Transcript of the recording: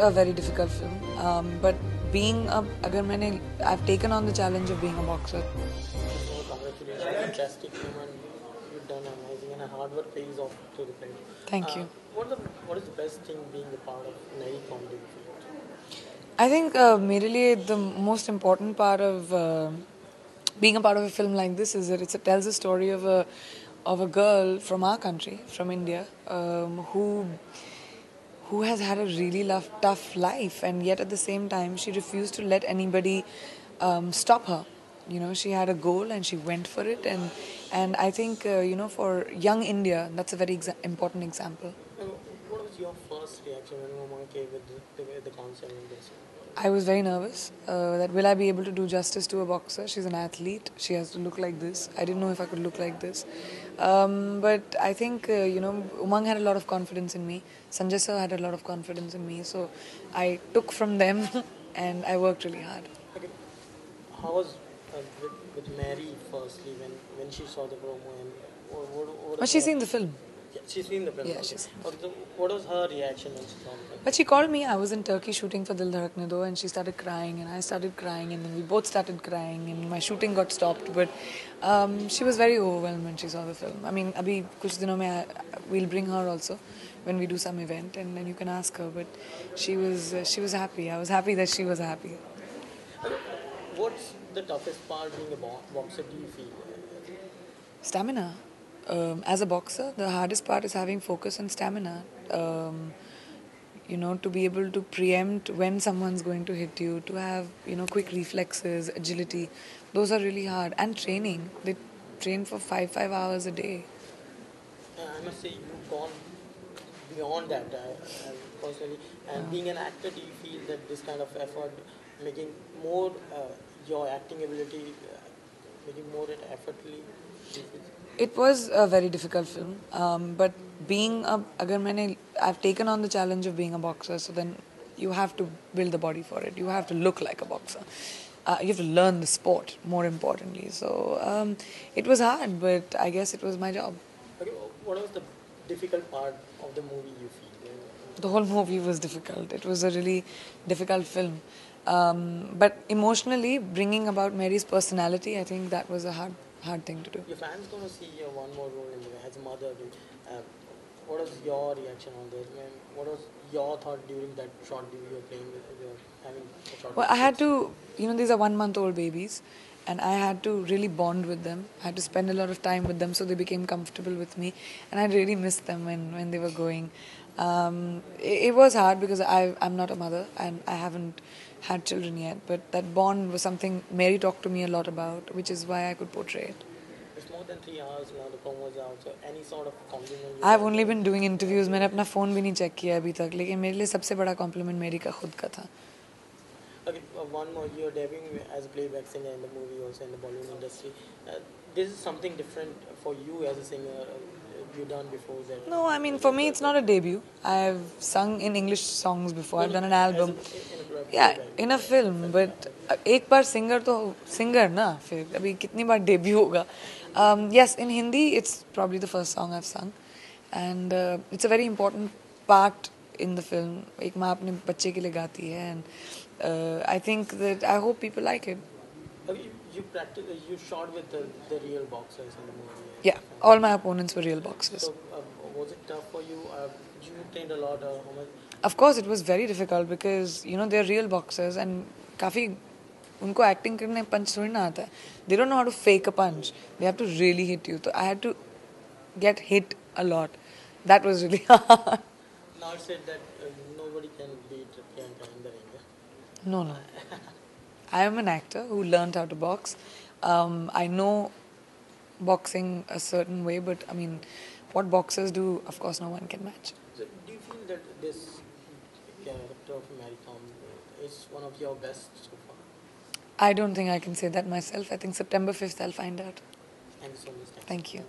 a very difficult film, but I've taken on the challenge of being a boxer. Congratulations, fantastic film, and you've done amazing, and a hard work pays off to the film. Thank you. What is the best thing being a part of Mary Comedy Film? I think मेरे लिए the most important part of being a part of a film like this is that it tells a story of a girl from our country, from India, who has had a really tough life, and yet at the same time she refused to let anybody stop her. You know, she had a goal and she went for it, and I think for young India, that's a very important example. What was your first reaction when Mama came with the concept in this? I was very nervous that will I be able to do justice to a boxer? She's an athlete. She has to look like this. I didn't know if I could look like this. But I think, Umang had a lot of confidence in me. Sanjay sir had a lot of confidence in me. So I took from them and I worked really hard. Okay. How was with Mary firstly when she saw the promo, and what But she's seen the film. Yeah, she's seen the film. Yeah, okay. she's seen What was her reaction when she saw the film? But she called me. I was in Turkey shooting for Dil Dhadakne Do, and she started crying, and I started crying, and then we both started crying, and my shooting got stopped. But she was very overwhelmed when she saw the film. I mean, abhi kuch dinon mein we'll bring her also when we do some event, and then you can ask her. But she was happy. I was happy that she was happy. What's the toughest part being a boxer, do you feel? Stamina. As a boxer, the hardest part is having focus and stamina. To be able to preempt when someone's going to hit you, to have, quick reflexes, agility. Those are really hard. And training. They train for 5 hours a day. I must say you've gone beyond that personally. And being an actor, do you feel that this kind of effort, making more your acting ability, making more it effortlessly? It was a very difficult film, but I've taken on the challenge of being a boxer, so then you have to build the body for it. You have to look like a boxer. You have to learn the sport, more importantly. So it was hard, but I guess it was my job. Okay, what was the difficult part of the movie you feel? The whole movie was difficult. It was a really difficult film. But emotionally, bringing about Mary's personality, I think that was a hard thing to do. Your fans going to see one more role in as a mother. What was your reaction on this? What was your thought during that short video you were playing with? Having a short Well, I had to, these are 1-month-old babies, and I had to really bond with them. I had to spend a lot of time with them so they became comfortable with me, and I really missed them when they were going. It was hard because I'm not a mother and I haven't had children yet, but that bond was something Mary talked to me a lot about, which is why I could portray it. It's more than 3 hours now, the promo is out, so any sort of compliment? I've only been doing interviews. मैंने अपना phone भी नहीं check किया अभी तक, लेकिन मेरे लिए सबसे बड़ा compliment मेरी का खुद का था. Okay, one more. You're debuting as a playback singer in the movie, also in the Bollywood industry. This is something different for you as a singer. You've done before that? No, I mean, for me it's not a debut. I've sung in English songs before. I've done an album. Yeah, in a film. But एक बार singer ना फिर अभी कितनी बार debut होगा? Yes, in Hindi it's probably the first song I've sung, and it's a very important part in the film. एक माँ अपने बच्चे के लिए गाती है, and I think that I hope people like it. You shot with the real boxers in the movie. Yeah, all my opponents were real boxers. So was it tough for you? You trained a lot. How much? Of course, it was very difficult because they're real boxers and काफी उनको acting करने punch थोड़ी ना आता है. They don't know how to fake a punch. They have to really hit you. So I had to get hit a lot. That was really hard. Now it said that nobody can beat Priyanka in the ring. No. I am an actor who learned how to box. I know boxing a certain way, but I mean, what boxers do, of course, no one can match. So do you feel that this character of Mary Kom is one of your best so far? I don't think I can say that myself. I think September 5th I'll find out. Thank you so much. Thank you.